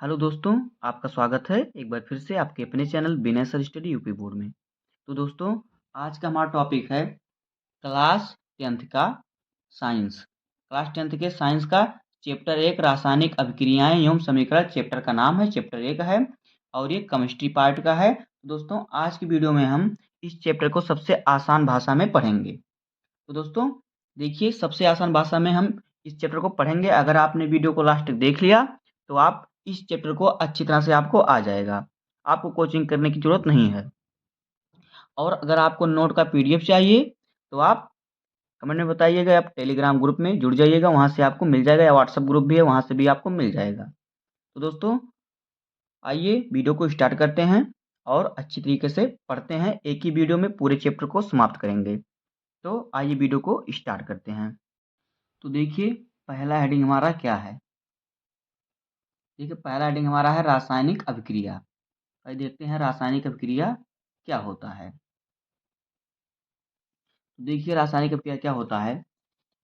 Hello दोस्तों, आपका स्वागत है एक बार फिर से आपके अपने चैनल बिना सर स्टडी यूपी बोर्ड में। तो दोस्तों, आज का हमारा टॉपिक है क्लास 10th का साइंस। क्लास 10th के साइंस का चैप्टर 1 रासायनिक अभिक्रियाएं एवं समीकरण चैप्टर का नाम है, चैप्टर 1 है और ये केमिस्ट्री पार्ट का है। तो दोस्तों, आज की वीडियो में हम इस चैप्टर को सबसे आसान भाषा में पढ़ेंगे। तो दोस्तों, देखिए, सबसे आसान भाषा में हम इस चैप्टर को पढ़ेंगे। अगर आपने वीडियो को लास्ट तक देख लिया तो आप इस चैप्टर को अच्छी तरह से आपको आ जाएगा, आपको कोचिंग करने की ज़रूरत नहीं है। और अगर आपको नोट का पीडीएफ चाहिए तो आप कमेंट में बताइएगा, आप टेलीग्राम ग्रुप में जुड़ जाइएगा, वहाँ से आपको मिल जाएगा, या व्हाट्सएप ग्रुप भी है, वहाँ से भी आपको मिल जाएगा। तो दोस्तों, आइए वीडियो को स्टार्ट करते हैं और अच्छी तरीके से पढ़ते हैं। एक ही वीडियो में पूरे चैप्टर को समाप्त करेंगे। तो आइए वीडियो को स्टार्ट करते हैं। तो देखिए, पहला हेडिंग हमारा क्या है। देखिए, पहला हेडिंग हमारा है रासायनिक अभिक्रिया। आइए देखते हैं रासायनिक अभिक्रिया क्या होता है। देखिए, रासायनिक अभिक्रिया क्या होता है।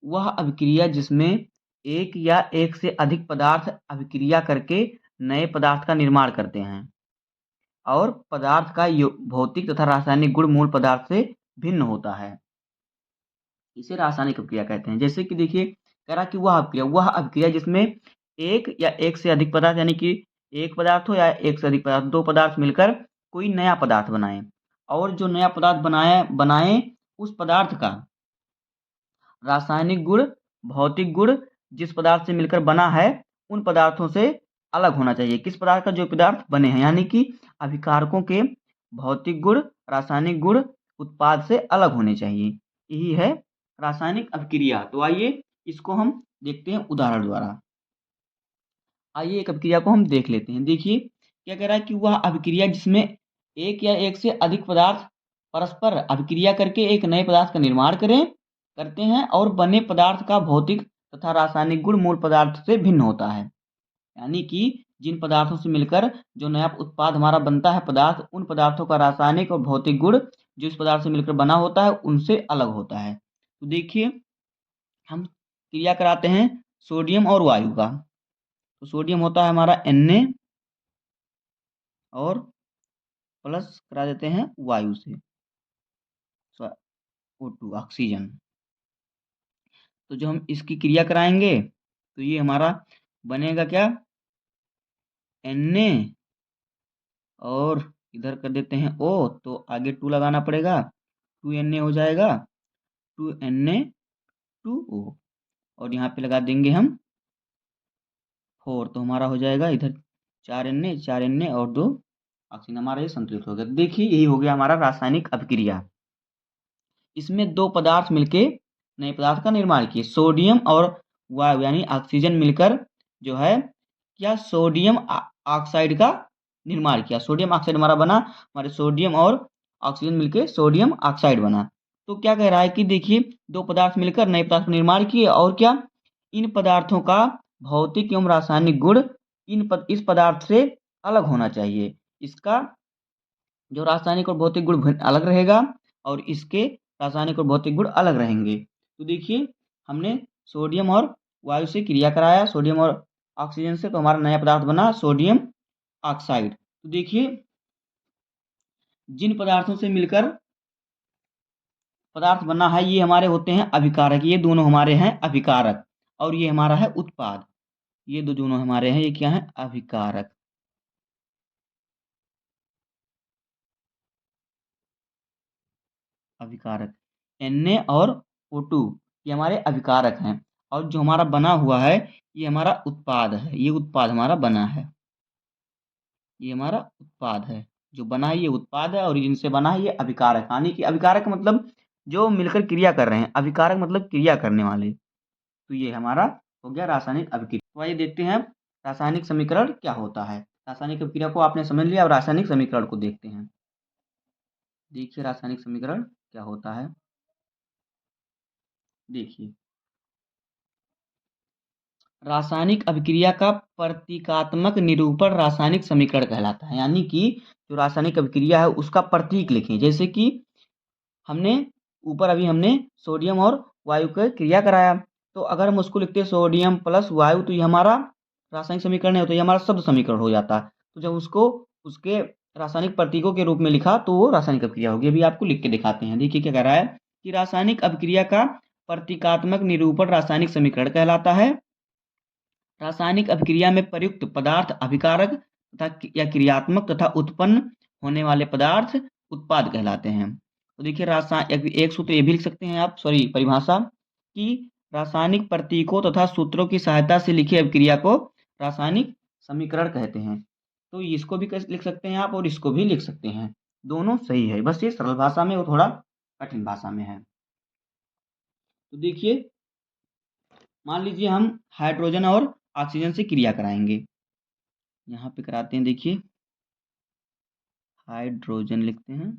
वह अभिक्रिया जिसमें एक या एक से अधिक पदार्थ अभिक्रिया करके नए पदार्थ का निर्माण करते हैं और पदार्थ का भौतिक तथा रासायनिक गुण मूल पदार्थ से भिन्न होता है, इसे रासायनिक अभिक्रिया कहते हैं। जैसे कि देखिए, कह रहा कि वह अभिक्रिया जिसमें एक या एक से अधिक पदार्थ, यानी कि एक पदार्थ हो या एक से अधिक पदार्थ, दो पदार्थ मिलकर कोई नया पदार्थ बनाएं और जो नया पदार्थ बनाए उस पदार्थ का रासायनिक गुण, भौतिक गुण जिस पदार्थ से मिलकर बना है उन पदार्थों से अलग होना चाहिए। किस पदार्थ का जो पदार्थ बने हैं, यानी कि अभिकारकों के भौतिक गुण, रासायनिक गुण उत्पाद से अलग होने चाहिए। यही है रासायनिक अभिक्रिया। तो आइए इसको हम देखते हैं उदाहरण द्वारा। आइए एक अभिक्रिया को हम देख लेते हैं। देखिए, क्या कह रहा है कि वह अभिक्रिया जिसमें एक या एक से अधिक पदार्थ परस्पर अभिक्रिया करके एक नए पदार्थ का निर्माण करते हैं और बने पदार्थ का भौतिक तथा रासायनिक गुण मूल पदार्थ से भिन्न होता है। यानी कि जिन पदार्थों से मिलकर जो नया उत्पाद हमारा बनता है पदार्थ, उन पदार्थों का रासायनिक और भौतिक गुण जो इस पदार्थ से मिलकर बना होता है उनसे अलग होता है। तो देखिए, हम क्रिया कराते हैं सोडियम और वायु का। तो सोडियम होता है हमारा Na और प्लस करा देते हैं वायु से, O2 ऑक्सीजन। तो जो हम इसकी क्रिया कराएंगे तो ये हमारा बनेगा क्या, Na और इधर कर देते हैं O, तो आगे 2 लगाना पड़ेगा, 2Na हो जाएगा, 2Na2O और यहाँ पे लगा देंगे हम 4, तो हमारा हो जाएगा इधर 4Na और 2 ऑक्सीजन, हमारा ये संतुलित हो गया। देखिए, यही हो गया हमारा रासायनिक अभिक्रिया। इसमें दो पदार्थ मिलके नए पदार्थ का निर्माण किए, सोडियम और वायु यानी ऑक्सीजन मिलकर जो है क्या, सोडियम ऑक्साइड का निर्माण किया। सोडियम ऑक्साइड हमारा बना, हमारे सोडियम और ऑक्सीजन मिलके सोडियम ऑक्साइड बना। तो क्या कह रहा है कि देखिए, दो पदार्थ मिलकर नए पदार्थ का निर्माण किए और क्या, इन पदार्थों का भौतिक एवं रासायनिक गुण इस पदार्थ से अलग होना चाहिए। इसका जो रासायनिक और भौतिक गुण अलग रहेगा और इसके रासायनिक और भौतिक गुण अलग रहेंगे। तो देखिए, हमने सोडियम और वायु से क्रिया कराया, सोडियम और ऑक्सीजन से, तो हमारा नया पदार्थ बना सोडियम ऑक्साइड। तो देखिए, जिन पदार्थों से मिलकर पदार्थ बना है ये हमारे होते हैं अभिकारक, ये दोनों हमारे हैं अभिकारक और ये हमारा है उत्पाद। ये दो दोनों हमारे हैं, ये क्या है, अभिकारक। अभिकारक Na और O2 ये हमारे अभिकारक हैं और जो हमारा बना हुआ है ये हमारा उत्पाद है। ये उत्पाद हमारा बना है, ये हमारा उत्पाद है, जो बना है ये उत्पाद है और जिनसे बना है ये अभिकारक। यानी कि अभिकारक मतलब जो मिलकर क्रिया कर रहे हैं, अभिकारक मतलब क्रिया करने वाले। तो ये हमारा हो गया रासायनिक अभिक्रिया। तो आइए देखते हैं रासायनिक समीकरण क्या होता है। रासायनिक अभिक्रिया को आपने समझ लिया, अब रासायनिक समीकरण को देखते हैं। देखिए, रासायनिक समीकरण क्या होता है। देखिए, रासायनिक अभिक्रिया का प्रतीकात्मक निरूपण रासायनिक समीकरण कहलाता है। यानी कि जो रासायनिक अभिक्रिया है उसका प्रतीक लिखें। जैसे कि हमने ऊपर अभी हमने सोडियम और वायु का क्रिया कराया, तो अगर हम उसको लिखते हैं सोडियम प्लस वायु, तो ये हमारा रासायनिक समीकरण नहीं होता, ये हमारा शब्द समीकरण हो जाता। तो जब उसको उसके रासायनिक प्रतीकों के रूप में लिखा तो वो रासायनिक अभिक्रिया होगी। अभी आपको लिख के दिखाते हैं। देखिए क्या कह रहा है कि रासायनिक अभिक्रिया का प्रतीकात्मक निरूपण रासायनिक समीकरण कहलाता है। रासायनिक अभिक्रिया में प्रयुक्त पदार्थ अभिकारक तथा या क्रियात्मक तथा उत्पन्न होने वाले पदार्थ उत्पाद कहलाते हैं। तो देखिए एक सूत्र ये भी लिख सकते हैं आप, परिभाषा कि रासायनिक प्रतीकों तथा सूत्रों की सहायता से लिखी अभिक्रिया को रासायनिक समीकरण कहते हैं। तो इसको भी लिख सकते हैं आप और इसको भी लिख सकते हैं, दोनों सही है, बस ये सरल भाषा में, वो थोड़ा कठिन भाषा में है। तो देखिए, मान लीजिए हम हाइड्रोजन और ऑक्सीजन से क्रिया कराएंगे। यहाँ पे कराते हैं, देखिए हाइड्रोजन लिखते हैं।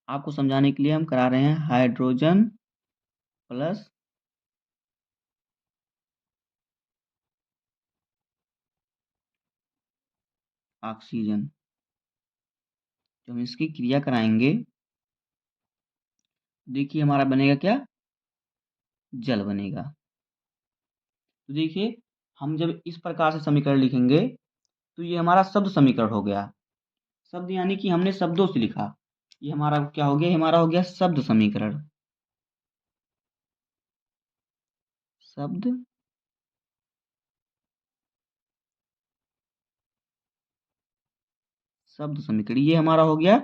आपको समझाने के लिए हम करा रहे हैं हाइड्रोजन प्लस ऑक्सीजन। जब हम इसकी क्रिया कराएंगे, देखिए हमारा बनेगा क्या, जल बनेगा। तो देखिए, हम जब इस प्रकार से समीकरण लिखेंगे तो ये हमारा शब्द समीकरण हो गया। शब्द यानी कि हमने शब्दों से लिखा, ये हमारा क्या हो गया, हमारा हो गया शब्द समीकरण। शब्द शब्द समीकरण, ये हमारा हो गया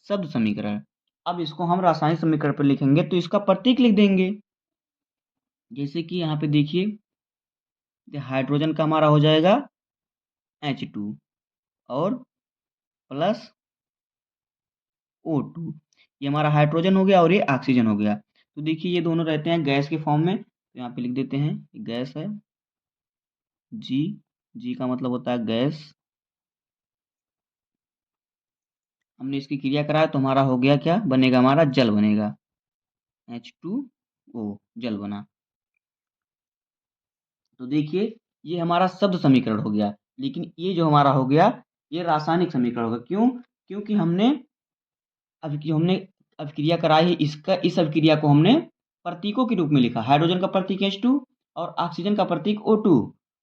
शब्द समीकरण। अब इसको हम रासायनिक समीकरण पर लिखेंगे तो इसका प्रतीक लिख देंगे। जैसे कि यहाँ पे देखिए, हाइड्रोजन का हमारा हो जाएगा H2 और प्लस O2। ये हमारा हाइड्रोजन हो गया और ये ऑक्सीजन हो गया। तो देखिए, ये दोनों रहते हैं गैस के फॉर्म में, तो यहाँ पे लिख देते हैं गैस है, जी। जी का मतलब होता है गैस। हमने इसकी क्रिया कराया तो हमारा हो गया, क्या बनेगा, हमारा जल बनेगा, H2O, जल बना। तो देखिए, ये हमारा शब्द समीकरण हो गया, लेकिन ये जो हमारा हो गया ये रासायनिक समीकरण होगा। क्यों? क्योंकि हमने अभिक्रिया कराई है, इस अभिक्रिया को हमने प्रतीकों के रूप में लिखा। हाइड्रोजन का प्रतीक H2 और ऑक्सीजन का प्रतीक O2,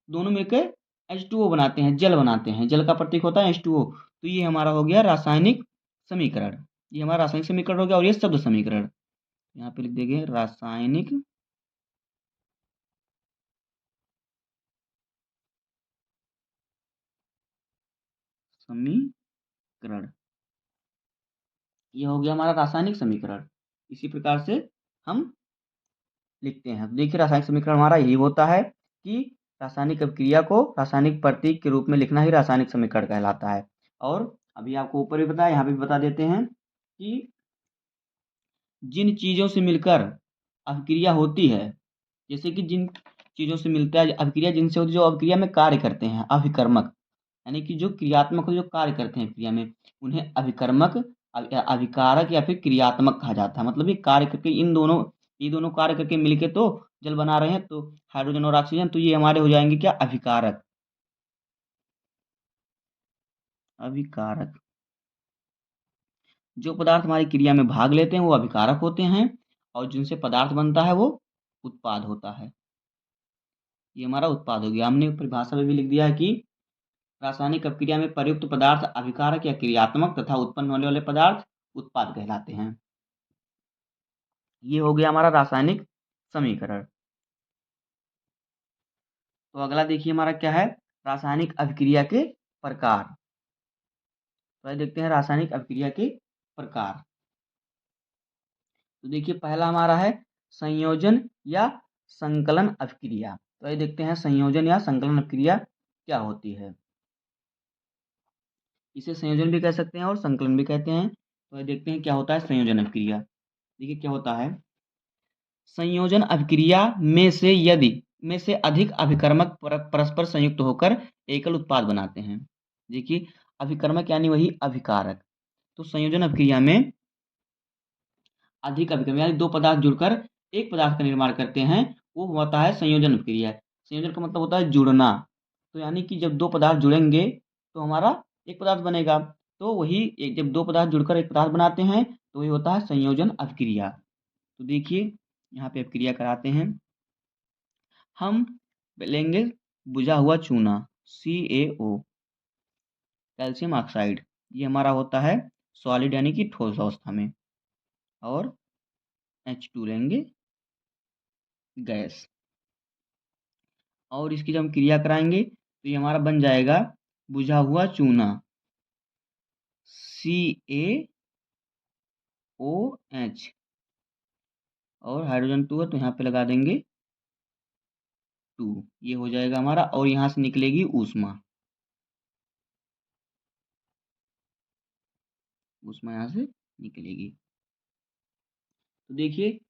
दोनों मिलकर H2O बनाते हैं, जल बनाते हैं। जल का प्रतीक होता है H2O। तो ये हमारा हो गया रासायनिक समीकरण। ये हमारा रासायनिक समीकरण हो गया और ये शब्द समीकरण। यहाँ पे लिख देंगे रासायनिक समीकरण। ये हो गया हमारा रासायनिक समीकरण। इसी प्रकार से हम लिखते हैं। तो देखिए, रासायनिक समीकरण हमारा यही होता है कि रासायनिक अभिक्रिया को रासायनिक प्रतीक के रूप में लिखना ही रासायनिक समीकरण कहलाता है। और अभी आपको ऊपर भी बताया, यहाँ पे भी बता देते हैं कि जिन चीज़ों से मिलकर अभिक्रिया होती है, जैसे कि जिन चीज़ों से मिलता है अभिक्रिया, जिनसे होती है, जो अभिक्रिया में कार्य करते हैं, अभिकर्मक, यानी कि जो क्रियात्मक जो कार्य करते हैं क्रिया में, उन्हें अभिकर्मक, अभिकारक या फिर क्रियात्मक कहा जाता है। मतलब ये कार्य करके, ये दोनों कार्य करके मिलके तो जल बना रहे हैं, तो हाइड्रोजन और ऑक्सीजन, तो ये हमारे हो जाएंगे क्या, अभिकारक। अभिकारक, जो पदार्थ हमारी क्रिया में भाग लेते हैं वो अभिकारक होते हैं, और जिनसे पदार्थ बनता है वो उत्पाद होता है। ये हमारा उत्पाद हो गया। हमने परिभाषा में भी लिख दिया है कि रासायनिक अभिक्रिया में प्रयुक्त पदार्थ अभिकारक या क्रियात्मक तथा उत्पन्न होने वाले पदार्थ उत्पाद कहलाते हैं। ये हो गया हमारा रासायनिक समीकरण। तो अगला देखिए हमारा क्या है, रासायनिक अभिक्रिया के प्रकार। तो आइए देखते हैं रासायनिक अभिक्रिया के प्रकार। तो देखिए, पहला हमारा है संयोजन या संकलन अभिक्रिया। तो आइए देखते हैं संयोजन या संकलन अभिक्रिया क्या होती है। इसे संयोजन भी कह सकते हैं और संकलन भी कहते हैं। तो आइए देखते हैं क्या होता है संयोजन अभिक्रिया। देखिए क्या होता है, संयोजन अभिक्रिया में से अधिक अभिकर्मक परस्पर संयुक्त होकर एकल उत्पाद बनाते हैं। देखिए, अभिकर्मक यानी वही अभिकारक। तो संयोजन अभिक्रिया में अधिक अभिकर्मक यानी दो पदार्थ जुड़कर एक पदार्थ का निर्माण करते हैं, वो होता है संयोजन अभिक्रिया। संयोजन का मतलब होता है जुड़ना। तो यानी कि जब दो पदार्थ जुड़ेंगे तो हमारा एक पदार्थ बनेगा। तो जब दो पदार्थ जुड़कर एक पदार्थ बनाते हैं तो वही होता है संयोजन अभिक्रिया। तो देखिए, यहाँ पे अभिक्रिया कराते हैं। हम लेंगे बुझा हुआ चूना CaO, कैल्शियम ऑक्साइड। ये हमारा होता है सॉलिड यानी कि ठोस अवस्था में, और H2 लेंगे गैस। और इसकी जब हम क्रिया कराएंगे तो ये हमारा बन जाएगा बुझा हुआ चूना CaOH, और हाइड्रोजन 2 है तो यहाँ पे लगा देंगे 2। ये हो जाएगा हमारा, और यहाँ से निकलेगी ऊष्मा। ऊष्मा यहाँ से निकलेगी। तो देखिए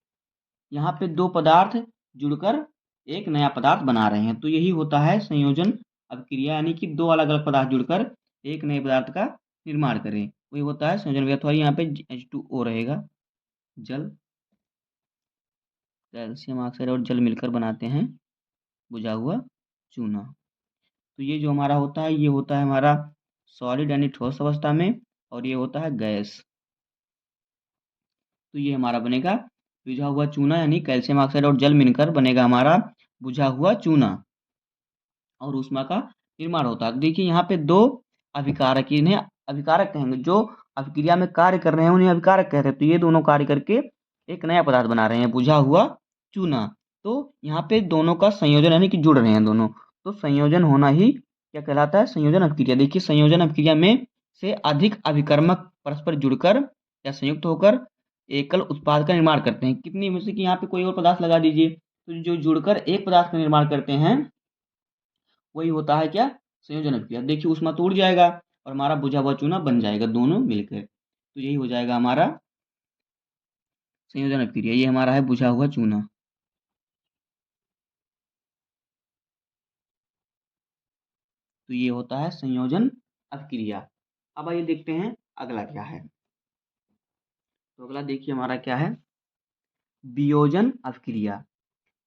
यहाँ पे दो पदार्थ जुड़कर एक नया पदार्थ बना रहे हैं, तो यही होता है संयोजन अभिक्रिया, यानी कि दो अलग अलग पदार्थ जुड़कर एक नए पदार्थ का निर्माण करें, वही होता है संयोजन अभिक्रिया। थोड़ा यहाँ पे H2O रहेगा, जल, कैल्शियम ऑक्साइड और जल मिलकर बनाते हैं बुझा हुआ चूना। तो ये जो हमारा होता है, ये होता है हमारा सॉलिड यानी ठोस अवस्था में, और ये होता है गैस। तो ये हमारा बनेगा बुझा हुआ चूना, यानी कैल्शियम ऑक्साइड और जल मिलकर बनेगा हमारा बुझा हुआ चूना, और ऊष्मा का निर्माण होता है। तो देखिए यहाँ पे दो अभिकारक, इन्हें अभिकारक कहेंगे, जो अभिक्रिया में कार्य कर रहे हैं उन्हें अभिकारक कहते हैं। तो ये दोनों कार्य करके एक नया पदार्थ बना रहे हैं बुझा हुआ चूना। तो यहाँ पे दोनों का संयोजन यानी कि जुड़ रहे हैं दोनों, तो संयोजन होना ही क्या कहलाता है, संयोजन अभिक्रिया। देखिए संयोजन अभिक्रिया में से अधिक अभिकर्मक परस्पर जुड़कर या संयुक्त होकर एकल उत्पाद का निर्माण करते हैं। कितनी, जैसे कि यहाँ पे कोई और पदार्थ लगा दीजिए, तो जो जुड़कर एक पदार्थ का निर्माण करते हैं वही होता है क्या, संयोजन अभिक्रिया। देखिए ऊष्मा तो उड़ जाएगा और हमारा बुझा हुआ चूना बन जाएगा दोनों मिलकर, तो यही हो जाएगा हमारा संयोजन अभिक्रिया। ये हमारा है बुझा हुआ चूना। तो ये होता है संयोजन अभिक्रिया। अब आइए देखते हैं अगला क्या है। तो अगला देखिए हमारा क्या है, वियोजन अभिक्रिया।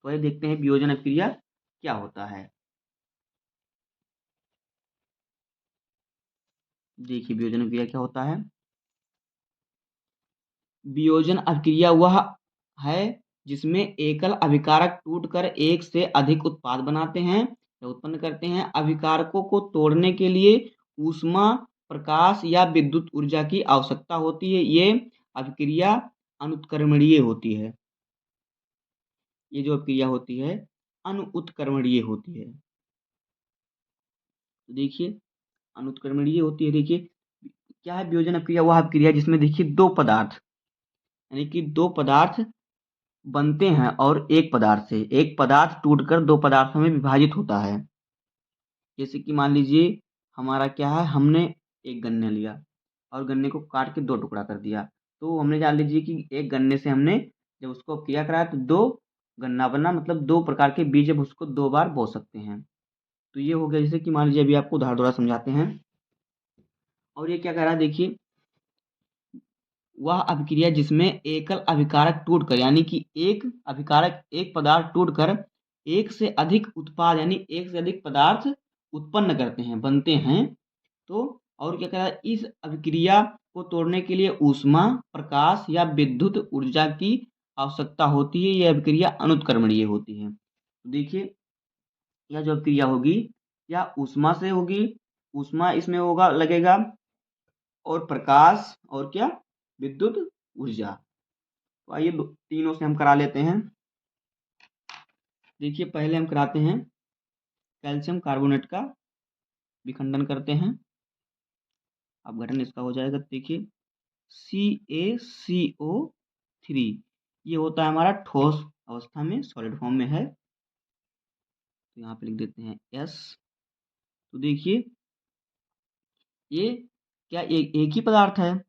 तो ये देखते हैं वियोजन अभिक्रिया क्या होता है। देखिए वियोजन अभिक्रिया क्या होता है। वियोजन अभिक्रिया वह है जिसमें एकल अभिकारक टूटकर एक से अधिक उत्पाद बनाते हैं या उत्पन्न करते हैं। अभिकारकों को तोड़ने के लिए ऊष्मा, प्रकाश या विद्युत ऊर्जा की आवश्यकता होती है। ये अभिक्रिया अनुत्क्रमणीय होती है। ये जो अभिक्रिया होती है अनुत्क्रमणीय होती है। तो देखिए अनुत्क्रमणीय होती है। देखिए क्या है वियोजन अभिक्रिया, वह अभिक्रिया जिसमें देखिए दो पदार्थ, यानी कि दो पदार्थ बनते हैं और एक पदार्थ से एक पदार्थ टूटकर दो पदार्थों में विभाजित होता है। जैसे कि मान लीजिए हमारा क्या है, हमने एक गन्ना लिया और गन्ने को काट के दो टुकड़ा कर दिया, तो हमने जान लीजिए कि एक गन्ने से हमने जब उसको क्रिया कराया तो दो गन्ना बना, मतलब दो प्रकार के बीज अब उसको दो बार बो सकते हैं। तो ये हो गया, जैसे कि मान लीजिए अभी आपको उदाहरण द्वारा समझाते हैं। और ये क्या कह रहा है देखिए, वह अभिक्रिया जिसमें एकल अभिकारक टूटकर, यानी कि एक अभिकारक एक पदार्थ टूटकर एक से अधिक उत्पाद यानी एक से अधिक पदार्थ उत्पन्न करते हैं, बनते हैं। तो और क्या कह रहा है, इस अभिक्रिया को तोड़ने के लिए ऊष्मा, प्रकाश या विद्युत ऊर्जा की आवश्यकता होती है। यह अभिक्रिया अनुत्क्रमणीय होती है। तो देखिए यह जो अभिक्रिया होगी या ऊष्मा से होगी, ऊष्मा इसमें होगा लगेगा, और प्रकाश और क्या, विद्युत ऊर्जा। तो आइए तीनों से हम करा लेते हैं। देखिए पहले हम कराते हैं कैल्शियम कार्बोनेट का विखंडन करते हैं। अब गठन इसका हो जाएगा, देखिए CaCO3, ये होता है हमारा ठोस अवस्था में, सॉलिड फॉर्म में है। तो यहाँ पे लिख देते हैं S। तो देखिए ये क्या एक ही पदार्थ है,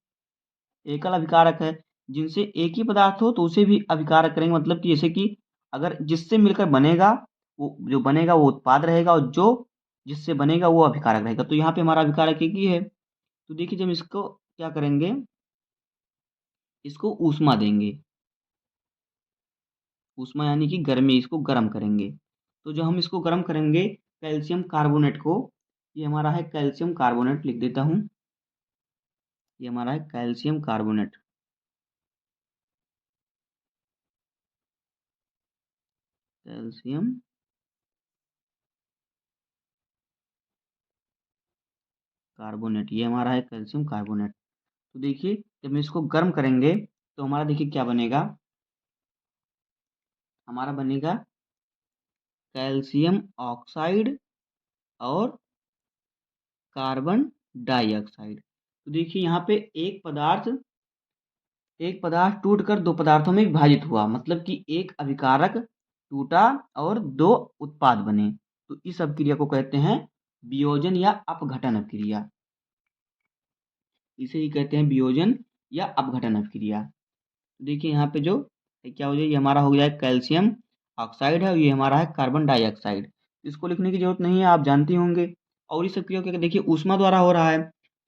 एकल अभिकारक है। जिनसे एक ही पदार्थ हो तो उसे भी अभिकारक करेंगे, मतलब कि जैसे कि अगर जिससे मिलकर बनेगा वो जो बनेगा वो उत्पाद रहेगा, और जो जिससे बनेगा वो अभिकारक रहेगा। तो यहाँ पे हमारा अभिकारक एक ही है। तो देखिए जब इसको क्या करेंगे, इसको ऊष्मा देंगे, ऊष्मा यानी कि गर्मी, इसको गर्म करेंगे। तो जो हम इसको गर्म करेंगे कैल्शियम कार्बोनेट को, ये हमारा है कैल्शियम कार्बोनेट, लिख देता हूँ। ये हमारा है कैल्शियम कार्बोनेट, कैल्शियम कार्बोनेट, ये हमारा है कैल्शियम कार्बोनेट। तो देखिए जब हम इसको गर्म करेंगे तो हमारा देखिए क्या बनेगा, हमारा बनेगा कैल्शियम ऑक्साइड और कार्बन डाइऑक्साइड। तो देखिए यहाँ पे एक पदार्थ टूटकर दो पदार्थों में विभाजित हुआ, मतलब कि एक अभिकारक टूटा और दो उत्पाद बने। तो इस अभिक्रिया को कहते हैं वियोजन या अपघटन अभिक्रिया। इसे ही कहते हैं वियोजन या अपघटन अभिक्रिया। तो देखिए यहाँ पे जो क्या हो जाए, ये हमारा हो गया है कैल्शियम ऑक्साइड है और ये हमारा है कार्बन डाइऑक्साइड। इसको लिखने की जरूरत नहीं है, आप जानते होंगे। और इस अभिक्रिया को देखिए ऊष्मा द्वारा हो रहा है,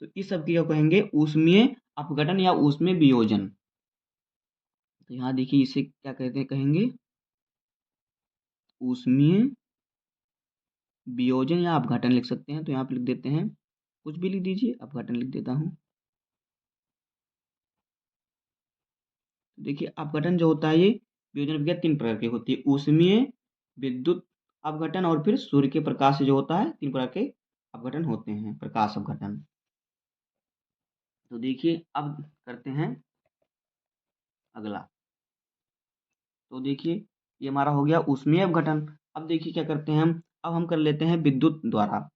तो इस अभिक्रिया को कहेंगे ऊष्मीय अपघटन या ऊष्मीय वियोजन। तो यहाँ देखिए इसे क्या कहते हैं, कहेंगे ऊष्मीय वियोजन या अपघटन लिख सकते हैं। तो यहाँ पे लिख देते हैं, कुछ भी लिख दीजिए, अपघटन लिख देता हूँ। तो देखिए अपघटन जो होता है, ये वियोजन अभिक्रिया तीन प्रकार की होती है, ऊष्मीय, विद्युत अपघटन और फिर सूर्य के प्रकाश से जो होता है, तीन प्रकार के अपघटन होते हैं, प्रकाश अपघटन। तो देखिए अब करते हैं अगला। तो देखिए ये हमारा हो गया ऊष्मीय अपघटन। अब देखिए क्या करते हैं हम, अब हम कर लेते हैं विद्युत द्वारा,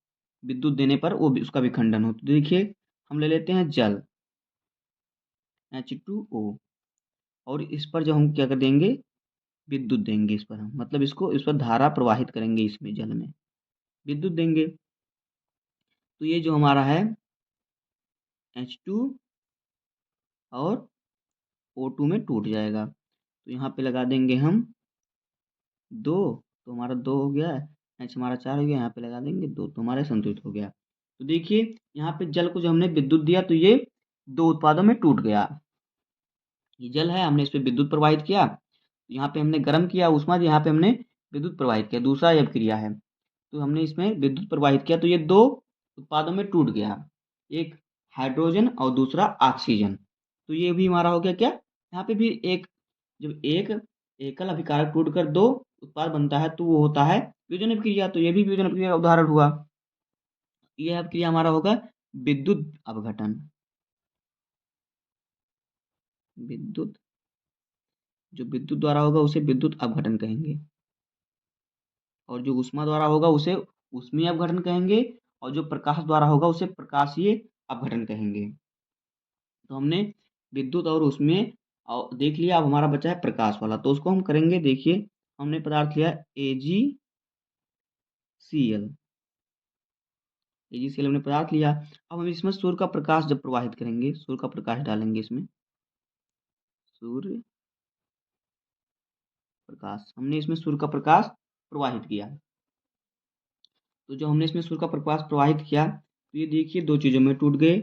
विद्युत देने पर वो उसका विखंडन हो। तो देखिए हम ले लेते हैं जल H2O, और इस पर जो हम क्या कर देंगे, विद्युत देंगे इस पर हम, मतलब इसको इस पर धारा प्रवाहित करेंगे, इसमें जल में विद्युत देंगे। तो ये जो हमारा है H2 और O2 में टूट जाएगा। तो यहाँ पे लगा देंगे हम 2, तो हमारा 2 हो गया, H हमारा 4 हो गया, यहाँ पे लगा देंगे 2, तो हमारा संतुलित हो गया। तो देखिए यहाँ पे जल को जो हमने विद्युत दिया तो ये दो उत्पादों में टूट गया। ये जल है, हमने इस पे विद्युत प्रवाहित किया, यहाँ पे हमने गर्म किया ऊष्मा दी, यहाँ पे हमने विद्युत प्रवाहित किया, दूसरा यह क्रिया है। तो हमने इसमें विद्युत प्रवाहित किया तो ये दो उत्पादों में टूट गया, एक हाइड्रोजन और दूसरा ऑक्सीजन। तो ये भी हमारा हो गया क्या, यहाँ पे भी एक, जब एक एकल अभिकारक टूटकर दो उत्पाद बनता है तो वो होता है वियोजन अभिक्रिया। तो ये भी वियोजन अभिक्रिया का उदाहरण हुआ। यह अभिक्रिया हमारा होगा विद्युत अपघटन। विद्युत, जो विद्युत द्वारा होगा उसे विद्युत अपघटन कहेंगे, और जो ऊष्मा द्वारा होगा उसे ऊष्मीय अपघटन कहेंगे, और जो प्रकाश द्वारा होगा उसे प्रकाशीय अपघटन कहेंगे। तो हमने विद्युत और ऊष्मीय देख लिया, अब हमारा बचा है प्रकाश वाला, तो उसको हम करेंगे। देखिए हमने पदार्थ लिया AgCl, AgCl हमने पदार्थ लिया। अब हम इसमें सूर्य का प्रकाश जब प्रवाहित करेंगे, सूर्य का प्रकाश डालेंगे इसमें, सूर्य प्रकाश, हमने इसमें सूर्य का प्रकाश प्रवाहित किया। तो जो हमने इसमें सूर्य का प्रकाश प्रवाहित किया तो ये देखिए दो चीजों में टूट गए,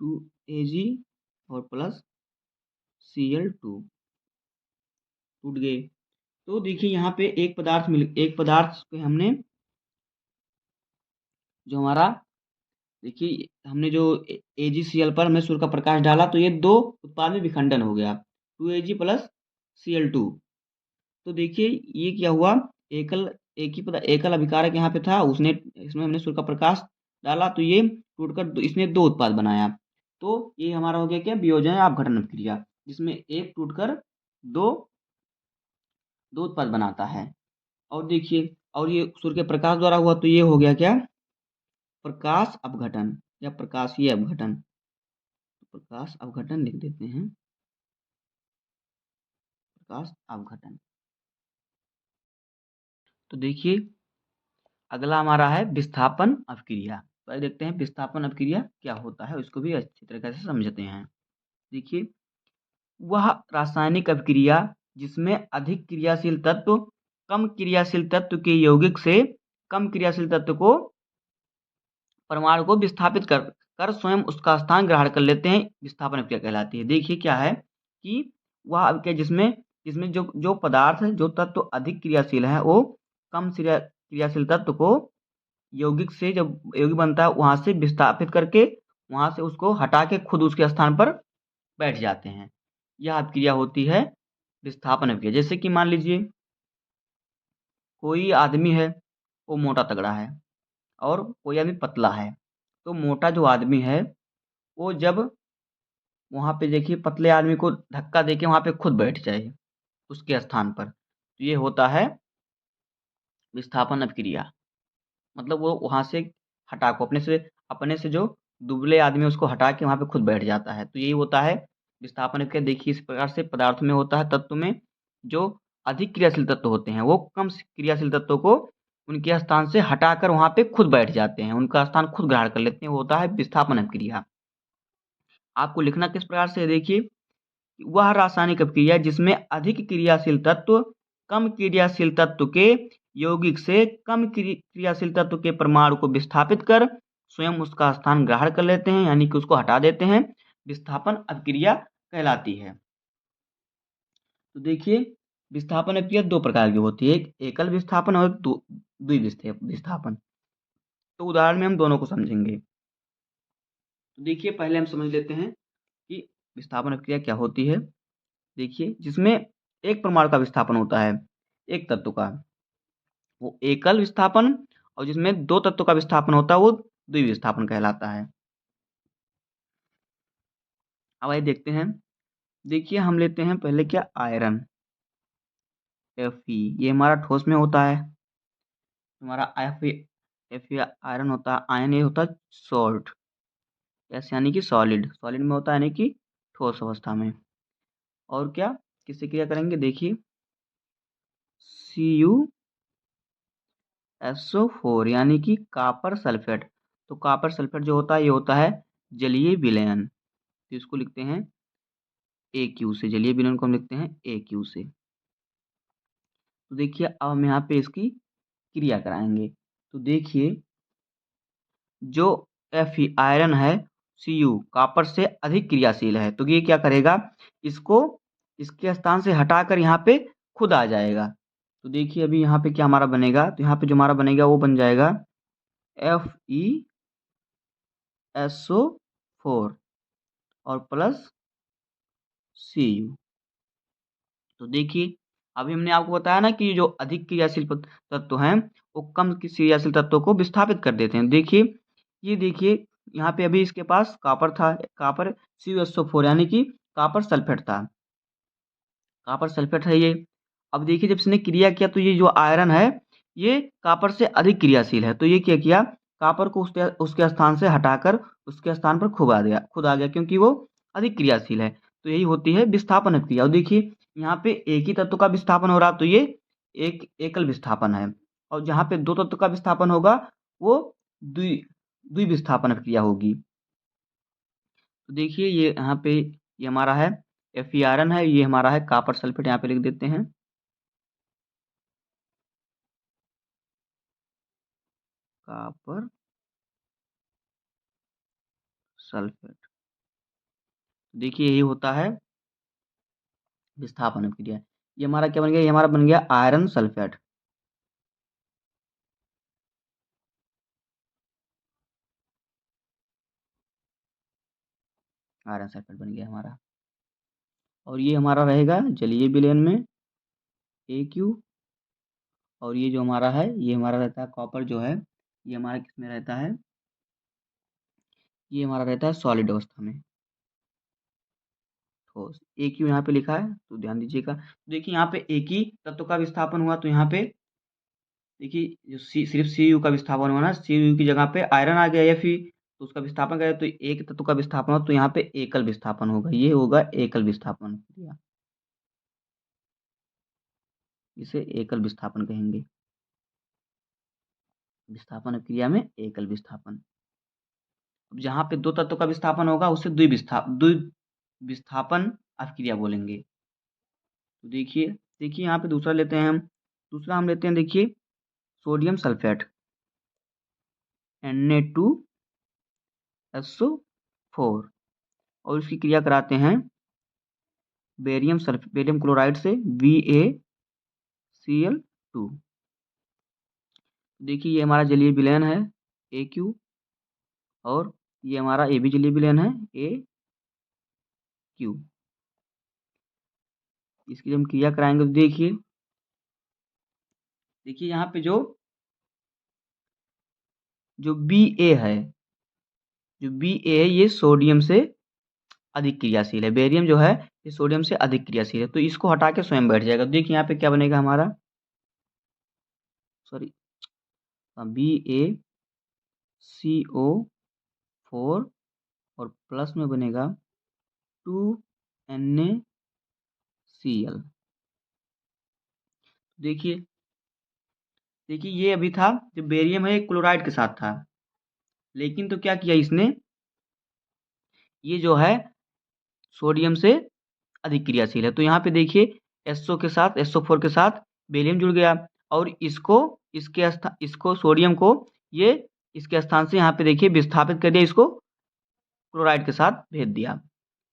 2Ag और प्लस Cl2 टूट गए। तो देखिए यहाँ पे एक पदार्थ पे हमने जो हमारा, देखिए हमने जो AgCl पर हमने सूर्य का प्रकाश डाला तो ये दो उत्पाद में विखंडन हो गया, 2Ag प्लस Cl2। तो देखिए ये क्या हुआ, एकल अभिकारक यहाँ पे था, उसने इसमें हमने सूर्य का प्रकाश डाला तो ये टूटकर इसने दो उत्पाद बनाया। तो ये हमारा हो गया क्या, वियोजन या अपघटन अभिक्रिया, जिसमें एक टूटकर दो दो उत्पाद बनाता है। और देखिए, और ये सूर्य के प्रकाश द्वारा हुआ तो ये हो गया क्या, प्रकाश अपघटन या प्रकाशीय अपघटन। प्रकाश अपघटन लिख देते हैं, प्रकाश अपघटन। तो देखिए अगला हमारा है विस्थापन अभिक्रिया। तो देखते हैं विस्थापन अभिक्रिया क्या होता है, उसको भी अच्छी तरीके से समझते हैं। देखिए वह रासायनिक अभिक्रिया जिसमें अधिक क्रियाशील तत्व कम क्रियाशील तत्व के यौगिक से कम क्रियाशील तत्व को परमाणु को विस्थापित कर स्वयं उसका स्थान ग्रहण कर लेते हैं, विस्थापन अभिक्रिया कहलाती है। देखिए क्या है कि वह अभिक्रिया जिसमें जिसमें जो जो पदार्थ है, जो तत्व अधिक क्रियाशील है, वो कम क्रियाशील तत्व को यौगिक से, जब यौगिक बनता है वहां से विस्थापित करके वहां से उसको हटा के खुद उसके स्थान पर बैठ जाते हैं। यह अभिक्रिया होती है विस्थापन अभिक्रिया। जैसे कि मान लीजिए कोई आदमी है, वो मोटा तगड़ा है और कोई आदमी पतला है, तो मोटा जो आदमी है वो जब वहाँ पे देखिए पतले आदमी को धक्का देके वहाँ पे खुद बैठ जाए उसके स्थान पर, तो ये होता है विस्थापन अपक्रिया। मतलब वो वहाँ से हटा को अपने से जो दुबले आदमी है उसको हटा के वहाँ पे खुद बैठ जाता है, तो यही होता है विस्थापन अपक्रिया। देखिए इस प्रकार से पदार्थ में होता है, तत्व में जो अधिक क्रियाशील तत्व होते हैं वो कम क्रियाशील तत्वों को उनके स्थान से हटाकर वहाँ पे खुद बैठ जाते हैं, उनका स्थान खुद ग्रहण कर लेते हैं, वो होता है विस्थापन अपक्रिया। आपको लिखना किस प्रकार से है देखिए, वह रासायनिक अपक्रिया जिसमें अधिक क्रियाशील तत्व कम क्रियाशील तत्व के यौगिक से कम क्रियाशील तत्व के परमाणु को विस्थापित कर स्वयं उसका स्थान ग्रहण कर लेते हैं, यानी कि उसको हटा देते हैं, विस्थापन अपक्रिया कहलाती है। तो देखिए विस्थापन अपक्रिया दो प्रकार की होती है, एक एकल विस्थापन और विस्थापन। तो उदाहरण में हम दोनों को समझेंगे। तो देखिए पहले हम समझ लेते हैं कि विस्थापन अपक्रिया क्या होती है। देखिए जिसमें एक परमाणु का विस्थापन होता है एक तत्व का, वो एकल विस्थापन, और जिसमें दो तत्वों का विस्थापन होता है वो द्विविस्थापन कहलाता है। अब आइए देखते हैं। देखिए हम लेते हैं पहले क्या, आयरन Fe, ये हमारा ठोस में होता है, हमारा Fe आयरन होता है, आयन ये होता है सॉल्ट, ऐसे यानी कि सॉलिड, सॉलिड में होता है यानी कि ठोस अवस्था में। और क्या किससे क्रिया करेंगे देखिए, CuSO4 यानी कि कॉपर सल्फेट। तो कॉपर सल्फेट जो होता है ये होता है जलीय विलयन, तो इसको लिखते हैं AQ से, जलीय विलयन को हम लिखते हैं AQ से। तो देखिए अब हम यहाँ पे इसकी क्रिया कराएंगे। तो देखिए जो Fe आयरन है, Cu कॉपर से अधिक क्रियाशील है, तो ये क्या करेगा, इसको इसके स्थान से हटाकर यहाँ पे खुद आ जाएगा। तो देखिए अभी यहाँ पे क्या हमारा बनेगा, तो यहाँ पे जो हमारा बनेगा वो बन जाएगा FeSO4 और प्लस Cu। तो देखिए अभी हमने आपको बताया ना कि जो अधिक क्रियाशील तत्व हैं वो कम क्रियाशील तत्वों को विस्थापित कर देते हैं। देखिए ये देखिए यहाँ पे अभी इसके पास कॉपर था, कॉपर CuSO4 यानी कि कॉपर सल्फेट था, कॉपर सल्फेट है ये। अब देखिए जब इसने क्रिया किया तो ये जो आयरन है ये कॉपर से अधिक क्रियाशील है, तो ये क्या किया, कॉपर को उसके उसके स्थान से हटाकर उसके स्थान पर खुद आ गया क्योंकि वो अधिक क्रियाशील है। तो यही होती है विस्थापन क्रिया। और देखिए यहाँ पे एक ही तत्व का विस्थापन हो रहा, तो ये एक एकल विस्थापन है, और जहाँ पे दो तत्व का विस्थापन होगा वो द्वि द्विविस्थापन क्रिया होगी। तो देखिए ये यहाँ पे ये हमारा है Fe आयरन है, ये हमारा है कॉपर सल्फेट, यहाँ पे लिख देते हैं कॉपर सल्फेट। देखिए यही होता है विस्थापन क्रिया। ये हमारा क्या बन गया, ये हमारा बन गया आयरन सल्फेट, आयरन सल्फेट बन गया हमारा। और ये हमारा रहेगा जलीय विलयन में AQ, और ये जो हमारा है ये हमारा रहता है कॉपर जो है, ये हमारा किस में रहता है, ये हमारा रहता है सॉलिड अवस्था में, ठोस। AQ यहाँ पे लिखा है तो ध्यान दीजिएगा। देखिए यहाँ पे एक ही तत्व का विस्थापन हुआ, तो यहाँ पे देखिए जो सिर्फ Cu का विस्थापन हुआ ना, Cu की जगह पे आयरन आ गया Fe, तो उसका विस्थापन करें तो एक तत्व का विस्थापन हो, तो यहाँ पे एकल विस्थापन होगा, ये होगा एकल विस्थापन क्रिया, इसे एकल विस्थापन कहेंगे, विस्थापन क्रिया में एकल विस्थापन। अब जहाँ पे दो तत्वों का विस्थापन होगा उसे द्विविस्थापन अभिक्रिया बोलेंगे। तो देखिए यहाँ पे दूसरा लेते हैं हम, दूसरा हम लेते हैं देखिए सोडियम सल्फेट Na2SO4, और इसकी क्रिया कराते हैं बेरियम क्लोराइड से BaCl2। देखिए ये हमारा जलीय विलयन है AQ, और ये हमारा AB जलीय विलयन है AQ। इसकी जब हम क्रिया कराएंगे तो देखिए यहाँ पे जो जो Ba है, जो Ba है ये सोडियम से अधिक क्रियाशील है। बेरियम जो है ये सोडियम से अधिक क्रियाशील है, तो इसको हटा के स्वयं बैठ जाएगा। देखिए यहाँ पे क्या बनेगा हमारा, सॉरी, BaCO4 और प्लस में बनेगा 2NaCl। देखिए देखिए ये अभी था, जो बेरियम है क्लोराइड के साथ था, लेकिन तो क्या किया इसने, ये जो है सोडियम से अधिक क्रियाशील है। तो यहाँ पे देखिए SO के साथ, SO4 के साथ बेरियम जुड़ गया और इसको सोडियम को ये इसके स्थान से यहाँ पे देखिए विस्थापित कर दिया, इसको क्लोराइड के साथ भेज दिया।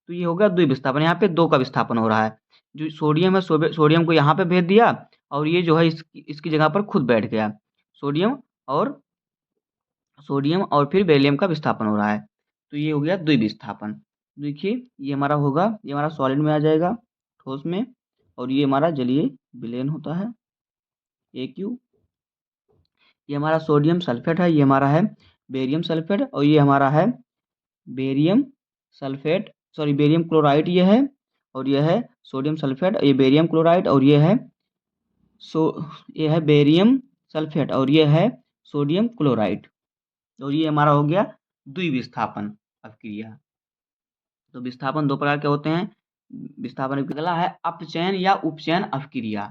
तो ये हो गया द्विविस्थापन, यहाँ पे 2 का विस्थापन हो रहा है। जो सोडियम है, सोडियम को यहाँ पे भेज दिया और ये जो है इसकी जगह पर खुद बैठ गया। सोडियम और फिर बेरिलियम का विस्थापन हो रहा है, तो ये हो गया द्विविस्थापन। देखिए ये हमारा होगा, ये हमारा सॉलिड में आ जाएगा, ठोस में, और ये हमारा जलीय विलयन होता है AQ। ये हमारा सोडियम सल्फेट है, ये हमारा है बेरियम सल्फेट, और ये हमारा है barium sulphate, sorry barium chloride ये है, और ये है सोडियम सल्फेट, ये बेरियम क्लोराइड, और ये है ये है बेरियम सल्फेट, और ये है सोडियम क्लोराइड। और ये हमारा हो गया द्विविस्थापन अभिक्रिया। तो विस्थापन 2 प्रकार के होते हैं। विस्थापन की अगला है अपचयन या उपचयन अभिक्रिया।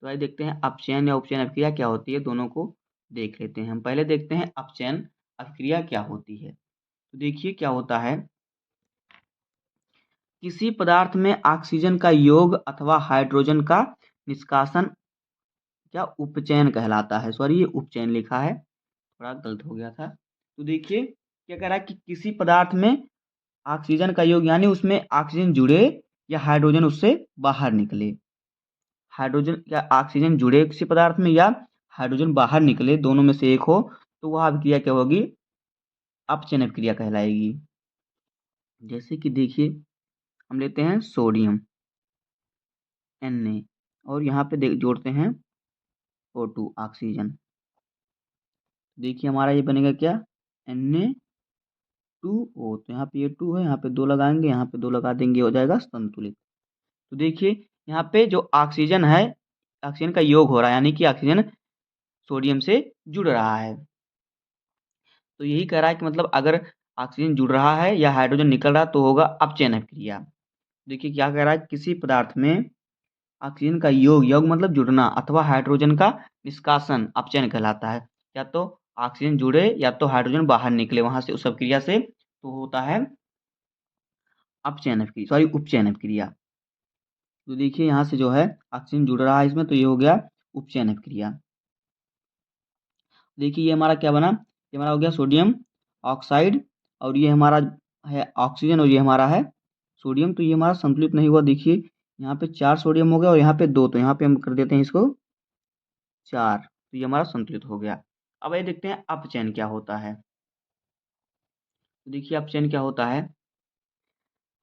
तो आइए देखते हैं अपचयन या उपचयन अभिक्रिया क्या होती है, दोनों को देख लेते हैं। हम पहले देखते हैं अपचयन अभिक्रिया क्या होती है। तो देखिए क्या होता है, किसी पदार्थ में ऑक्सीजन का योग अथवा हाइड्रोजन का निष्कासन क्या उपचयन कहलाता है। सॉरी ये उपचयन लिखा है, थोड़ा गलत हो गया था। तो देखिए क्या कह रहा है कि किसी पदार्थ में ऑक्सीजन का योग यानी उसमें ऑक्सीजन जुड़े या हाइड्रोजन उससे बाहर निकले। हाइड्रोजन या ऑक्सीजन जुड़े किसी पदार्थ में या हाइड्रोजन बाहर निकले, दोनों में से एक हो, तो वह अभिक्रिया क्या होगी, अपचयन अभिक्रिया कहलाएगी। जैसे कि देखिए हम लेते हैं सोडियम Na और यहाँ पे जोड़ते हैं O2 ऑक्सीजन। देखिए हमारा ये बनेगा क्या, Na2O। तो यहाँ पे ये 2 है, यहाँ पे 2 लगाएंगे, यहाँ पे 2 लगा देंगे, हो जाएगा संतुलित। तो देखिए यहाँ पे जो ऑक्सीजन है, ऑक्सीजन का योग हो रहा है, यानी कि ऑक्सीजन सोडियम से जुड़ रहा है। तो यही कह रहा है कि मतलब अगर ऑक्सीजन जुड़ रहा है या हाइड्रोजन निकल रहा है तो होगा अपचयन अभिक्रिया। देखिए क्या कह रहा है, किसी पदार्थ में ऑक्सीजन का योग मतलब जुड़ना अथवा हाइड्रोजन का निष्कासन अपचयन कहलाता है। या तो ऑक्सीजन जुड़े या तो हाइड्रोजन बाहर निकले वहां से उस अभिक्रिया से, तो होता है अपचयन अभिक्रिया, सॉरी उपचयन अभिक्रिया। तो देखिए यहाँ से जो है ऑक्सीजन जुड़ रहा है इसमें, तो ये हो गया उपचयन अभिक्रिया। देखिए ये हमारा क्या बना, ये हमारा हो गया सोडियम ऑक्साइड, और ये हमारा है ऑक्सीजन, और ये हमारा है सोडियम। तो ये हमारा संतुलित नहीं हुआ। देखिए यहाँ पे 4 सोडियम हो गया और यहाँ पे 2, तो यहाँ पे हम कर देते हैं इसको 4, तो ये हमारा संतुलित हो गया। अब ये देखते हैं अपचयन क्या होता है। तो देखिए अपचयन क्या होता है,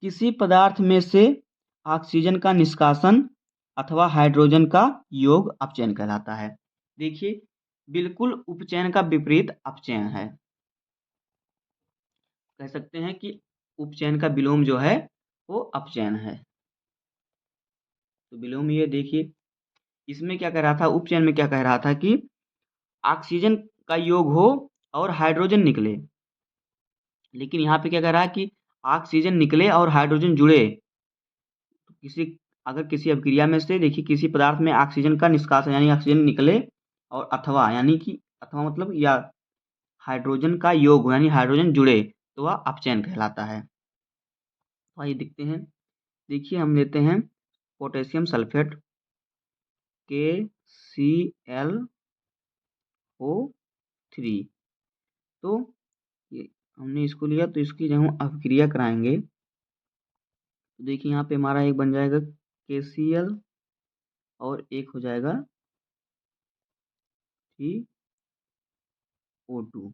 किसी पदार्थ में से ऑक्सीजन का निष्कासन अथवा हाइड्रोजन का योग अपचयन कहलाता है। देखिए बिल्कुल उपचयन का विपरीत अपचयन है। कह सकते हैं कि उपचयन का विलोम जो है वो अपचयन है। तो विलोम ये देखिए, इसमें क्या कह रहा था, उपचयन में क्या कह रहा था कि ऑक्सीजन का योग हो और हाइड्रोजन निकले, लेकिन यहाँ पे क्या कह रहा है कि ऑक्सीजन निकले और हाइड्रोजन जुड़े। तो अगर किसी अभिक्रिया में से देखिए किसी पदार्थ में ऑक्सीजन का निष्कासन यानी ऑक्सीजन निकले, और अथवा यानी कि अथवा मतलब या हाइड्रोजन का योग हो यानी हाइड्रोजन जुड़े, तो वह अपचयन कहलाता है। तो आइए देखते हैं। देखिए हम लेते हैं पोटेशियम सल्फेट KClO3। तो ये हमने इसको लिया, तो इसकी जब हम अभिक्रिया कराएंगे तो देखिए यहाँ पे हमारा एक बन जाएगा KCl और एक हो जाएगा CO2।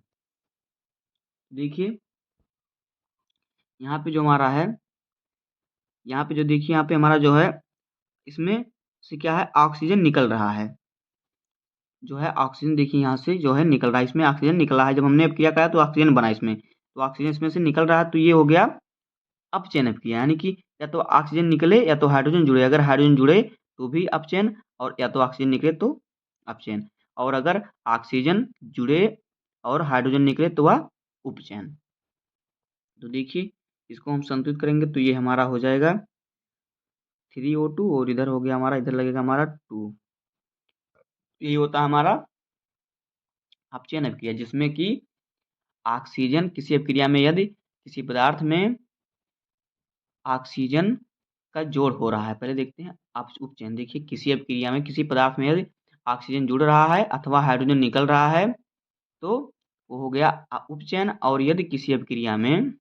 देखिए यहाँ पे जो हमारा है, यहाँ पे जो देखिए यहाँ पे हमारा जो है, इसमें से क्या है, ऑक्सीजन निकल रहा है। जो है ऑक्सीजन देखिए यहाँ से जो है निकल रहा है, इसमें ऑक्सीजन निकला है। जब हमने अभिक्रिया कराया तो ऑक्सीजन बना इसमें, तो ऑक्सीजन इसमें से निकल रहा है, तो ये हो गया अपचयन अभिक्रिया। यानी कि या तो ऑक्सीजन निकले या तो हाइड्रोजन जुड़े। अगर हाइड्रोजन जुड़े तो भी अपचयन, और या तो ऑक्सीजन निकले तो अपचयन, और अगर ऑक्सीजन जुड़े और हाइड्रोजन निकले तो वह उपचयन। तो देखिए इसको हम संतुलित करेंगे तो ये हमारा हो जाएगा 3O2, और इधर हो गया हमारा, इधर लगेगा हमारा 2। यही होता है हमारा अपचयन अभिक्रिया, जिसमें कि ऑक्सीजन किसी अभिक्रिया में यदि किसी पदार्थ में ऑक्सीजन का जोड़ हो रहा है, पहले देखते हैं आप उपचयन। देखिए किसी अभिक्रिया में किसी पदार्थ में यदि ऑक्सीजन जुड़ रहा है अथवा हाइड्रोजन निकल रहा है तो वो हो गया उपचयन, और यदि किसी अभिक्रिया में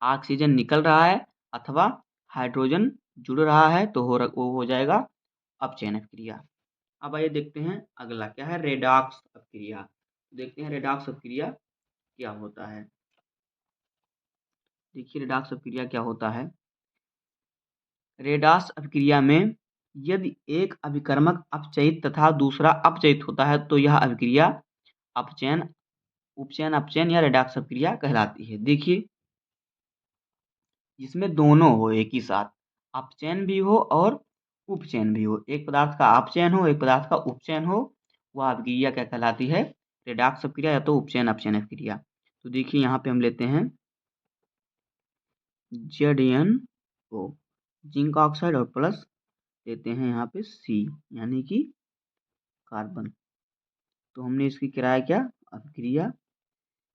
ऑक्सीजन निकल रहा है अथवा हाइड्रोजन जुड़ रहा है तो वो हो जाएगा अपचयन अभिक्रिया। अब आइए देखते हैं अगला क्या है, रेडॉक्स अभिक्रिया। देखते हैं रेडॉक्स अभिक्रिया क्या होता है। देखिए रेडॉक्स अभिक्रिया क्या होता है। रेडॉक्स अभिक्रिया में यदि एक अभिकर्मक अपचयित तथा दूसरा अपचयित होता है तो यह अभिक्रिया अपचयन, उपचयन, अपचयन या रेडॉक्स अभिक्रिया कहलाती है। देखिए जिसमें दोनों हो एक ही साथ, अपचयन भी हो और उपचयन भी हो, एक पदार्थ का अपचयन हो एक पदार्थ का उपचयन हो, वह अभिक्रिया क्या कहलाती है, रेडॉक्स अभिक्रिया या तो उपचयन अपचयन अभिक्रिया। तो देखिए यहाँ पे हम लेते हैं ZnO जिंक ऑक्साइड और प्लस देते हैं यहाँ पे C यानी कि कार्बन। तो हमने इसकी कराया क्या, अभिक्रिया।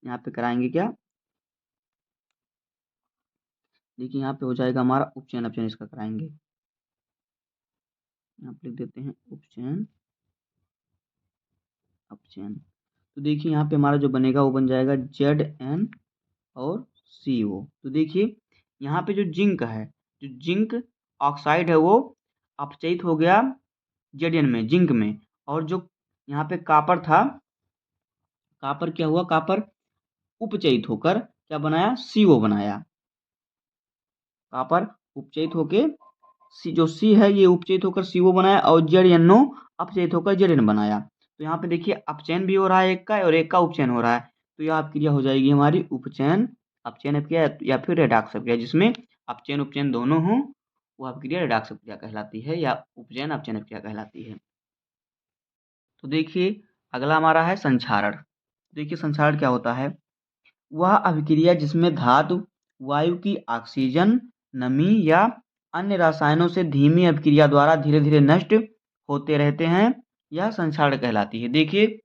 यहाँ पे कराएंगे क्या, देखिए यहाँ पे हो जाएगा हमारा उपचयन अपचयन, इसका कराएंगे। यहाँ पे लिख देते हैं उपचयन अपचयन। तो देखिए यहाँ पे हमारा जो बनेगा वो बन जाएगा Zn और CO। तो देखिए यहाँ पे जो जिंक है, जो जिंक ऑक्साइड है वो अपचयित हो गया Zn में, जिंक में, और जो यहाँ पे कापर था, कापर क्या हुआ, कापर उपचयित होकर क्या बनाया, CO बनाया। कापर उपचयित होकर जो C है ये उपचयित होकर CO बनाया, और ZnO अपचयित होकर Zn बनाया। तो यहाँ पे देखिए अपचयन भी हो रहा है एक का और एक का उपचयन हो रहा है, तो यह अभिक्रिया हो जाएगी हमारी उपचयन अपचयन अभिक्रिया या फिर रेडॉक्स अभिक्रिया। जिसमें अपचयन उपचयन दोनों हों वह अभिक्रिया रेडॉक्स अभिक्रिया कहलाती है या उपचयन अपचयन अभिक्रिया कहलाती है। तो देखिए अगला हमारा है संक्षारण। देखिए संक्षारण क्या होता है, वह अभिक्रिया जिसमें धातु वायु की ऑक्सीजन, नमी या अन्य रसायनों से धीमी अभिक्रिया द्वारा धीरे धीरे नष्ट होते रहते हैं, यह संक्षारण कहलाती है। देखिए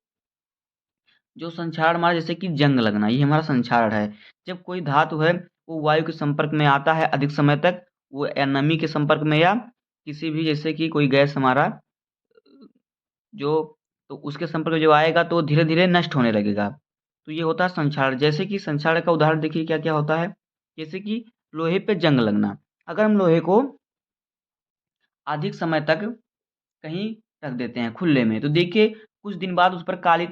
जो संक्षारण हमारा जैसे कि जंग लगना, ये हमारा संक्षारण है। जब कोई धातु है वो वायु के संपर्क में आता है अधिक समय तक, वो या नमी के संपर्क में या किसी भी जैसे कि कोई गैस हमारा जो, तो उसके संपर्क में जो आएगा तो धीरे धीरे नष्ट होने लगेगा, तो ये होता है संक्षारण। जैसे कि संक्षारण का उदाहरण देखिए क्या क्या होता है, जैसे कि लोहे पे जंग लगना। अगर हम लोहे को अधिक समय तक कहीं रख देते हैं खुले में, तो देखिए कुछ दिन बाद उस पर काली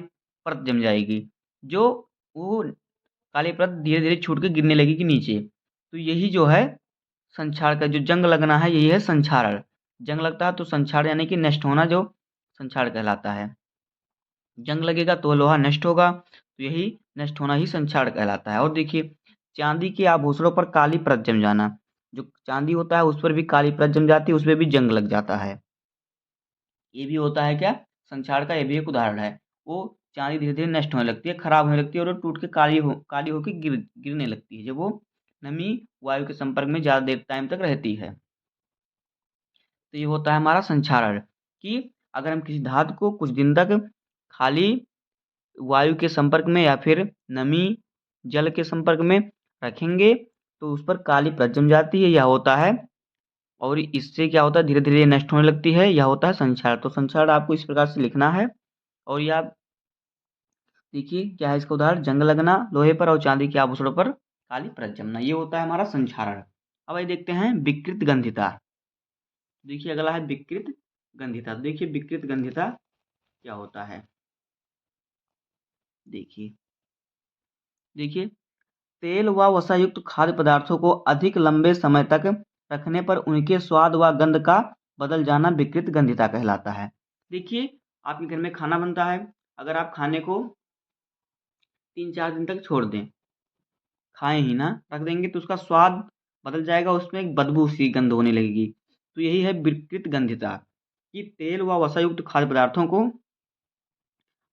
परत जम जाएगी, जो वो काली परत धीरे धीरे छूट के गिरने लगेगी नीचे। तो यही जो है संक्षारण का जो जंग लगना है यही है संक्षारण। जंग लगता है तो संक्षारण यानी कि नष्ट होना, जो संक्षारण कहलाता है। जंग लगेगा तो लोहा नष्ट होगा, तो यही नष्ट होना ही संक्षारण कहलाता है। और देखिए चांदी के आभूषणों पर काली परत जम जाना, जो चांदी होता है उस पर भी काली परत जम जाती है, उसमें भी जंग लग जाता है। ये भी होता है क्या, संक्षारण का ये भी एक उदाहरण है। वो चांदी धीरे धीरे नष्ट होने लगती है, खराब होने लगती है, और वो टूट के काली होकर गिरने लगती है जब वो नमी वायु के संपर्क में ज़्यादा देर टाइम तक रहती है। तो ये होता है हमारा संक्षारण, कि अगर हम किसी धातु को कुछ दिन तक खाली वायु के संपर्क में या फिर नमी जल के संपर्क में रखेंगे तो उस पर काली परत जम जाती है, यह होता है। और इससे क्या होता है, धीरे धीरे नष्ट होने लगती है, यह होता है संक्षारण। तो संक्षारण आपको इस प्रकार से लिखना है। और यह आप देखिए क्या है इसका उदाहरण, जंग लगना लोहे पर और चांदी के आभूषणों पर काली परत जमना, ये होता है हमारा संक्षारण। अब आइए देखते हैं विकृत गंधिता। देखिए अगला है विकृत गंधिता। देखिए विकृत गंधिता क्या होता है, देखिए देखिए तेल व वसायुक्त खाद्य पदार्थों को अधिक लंबे समय तक रखने पर उनके स्वाद व गंध का बदल जाना विकृत गंधिता कहलाता है। देखिए आपके घर में खाना बनता है, अगर आप खाने को 3-4 दिन तक छोड़ दें, खाएँ ही ना, रख देंगे तो उसका स्वाद बदल जाएगा, उसमें एक बदबू सी गंध होने लगेगी। तो यही है विकृत गंधिता, कि तेल व वसायुक्त खाद्य पदार्थों को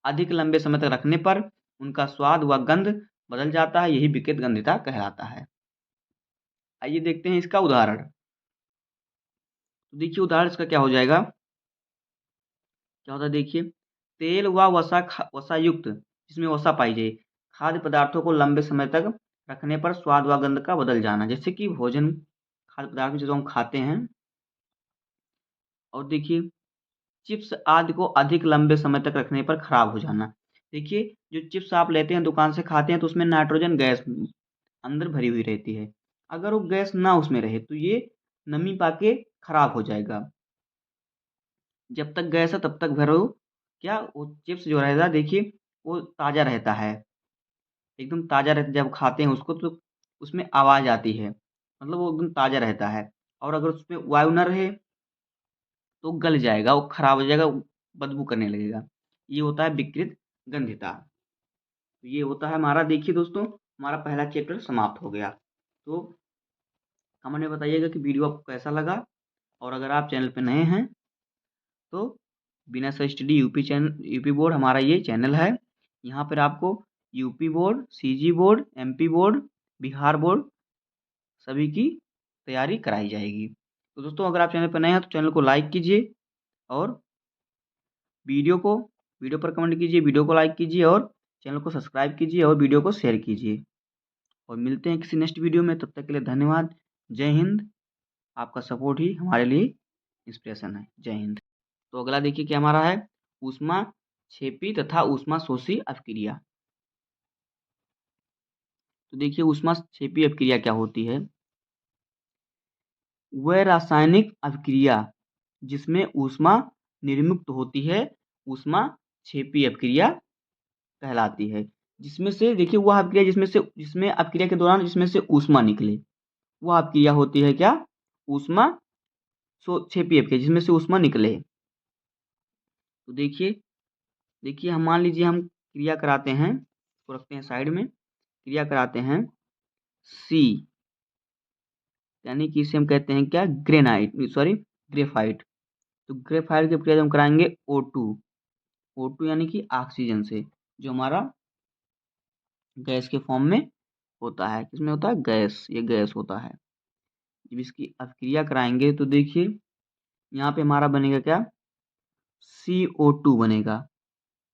अधिक लंबे समय तक रखने पर उनका स्वाद व गंध बदल जाता है, यही विकृत गंधिता कहलाता है। आइए देखते हैं इसका उदाहरण। तो देखिए उदाहरण इसका क्या हो जाएगा, क्या होता है देखिए, तेल व वसायुक्त जिसमें वसा पाई जाए खाद्य पदार्थों को लंबे समय तक रखने पर स्वाद व गंध का बदल जाना, जैसे कि भोजन खाद्य पदार्थ में जो हम खाते हैं। और देखिए चिप्स आदि को अधिक लंबे समय तक रखने पर खराब हो जाना। देखिए जो चिप्स आप लेते हैं दुकान से खाते हैं तो उसमें नाइट्रोजन गैस अंदर भरी हुई रहती है। अगर वो गैस ना उसमें रहे तो ये नमी पाके खराब हो जाएगा। जब तक गैस है तब तक भरो, क्या वो चिप्स जो रहेगा देखिए वो ताज़ा रहता है, एकदम ताज़ा रहता है। जब खाते हैं उसको तो उसमें आवाज़ आती है, मतलब वो एकदम ताज़ा रहता है। और अगर उसमें वायु ना रहे तो गल जाएगा, वो खराब हो जाएगा, वो बदबू करने लगेगा। ये होता है विकृत गंधिता। तो ये होता है हमारा, देखिए दोस्तों हमारा पहला चैप्टर समाप्त हो गया। तो कमेंट में बताइएगा कि वीडियो आपको कैसा लगा, और अगर आप चैनल पे नए हैं तो बिना सर स्टडी यूपी बोर्ड हमारा ये चैनल है। यहाँ पर आपको UP board, CG board, MP board, Bihar board सभी की तैयारी कराई जाएगी। तो दोस्तों अगर आप चैनल पर नए हैं तो चैनल को लाइक कीजिए, और वीडियो को वीडियो पर कमेंट कीजिए, वीडियो को लाइक कीजिए, और चैनल को सब्सक्राइब कीजिए, और वीडियो को शेयर कीजिए। और मिलते हैं किसी नेक्स्ट वीडियो में, तब तक के लिए धन्यवाद। जय हिंद। आपका सपोर्ट ही हमारे लिए इंस्पिरेशन है। जय हिंद। तो अगला देखिए क्या हमारा है, ऊष्मा क्षेपी तथा ऊष्मा शोषी अपक्रिया। तो देखिए ऊष्मा क्षेपी अपक्रिया क्या होती है, वह रासायनिक अपक्रिया जिसमें ऊष्मा निर्मुक्त होती है ऊष्मा क्षेपी अपक्रिया कहलाती है। जिसमें से देखिए वह अपक्रिया जिसमें अपक्रिया के दौरान जिसमें से ऊष्मा निकले, वह अपक्रिया होती है क्या, ऊष्मा क्षेपी अपक्रिया जिसमें से ऊष्मा निकले। तो देखिए देखिए हम मान लीजिए हम क्रिया कराते हैं, तो रखते हैं साइड में, क्रिया कराते हैं सी, यानी कि इसे हम कहते हैं क्या, ग्रेफाइट। तो ग्रेफाइट की प्रक्रिया हम कराएंगे O2 यानी कि ऑक्सीजन से, जो हमारा गैस के फॉर्म में होता है। किसमें होता है, गैस, ये गैस होता है। जब इसकी अपक्रिया कराएंगे तो देखिए यहाँ पे हमारा बनेगा क्या, CO2 बनेगा,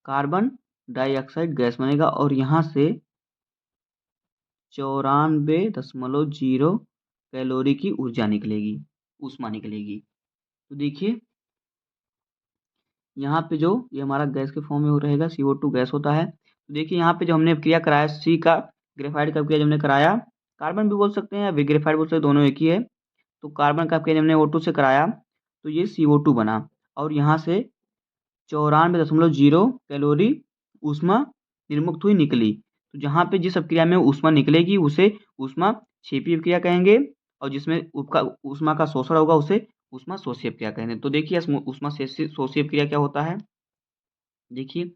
कार्बन डाइऑक्साइड गैस बनेगा, और यहाँ से 94.0 कैलोरी की ऊर्जा निकलेगी, ऊष्मा निकलेगी। तो देखिए यहाँ पे जो ये हमारा गैस के फॉर्म में हो रहेगा, CO2 गैस होता है। तो देखिए यहाँ पे जब हमने क्रिया कराया सी का, ग्रेफाइट का क्रिया जब हमने कराया, कार्बन भी बोल सकते हैं या ग्रेफाइट बोल सकते हैं, दोनों एक ही है। तो कार्बन का क्रिया जब हमने O2 से कराया तो ये CO2 बना, और यहाँ से 94.0 कैलोरी ऊष्मा निर्मुक्त हुई निकली। तो जहाँ पे जिस अपक्रिया में ऊष्मा निकलेगी उसे ऊष्मा क्षेपी अपक्रिया कहेंगे, और जिसमें ऊष्मा का शोषण होगा उसे ऊष्मा शोषी अपक्रिया कहेंगे। तो देखिए ऊष्मा शोषी अपक्रिया क्या होता है, देखिए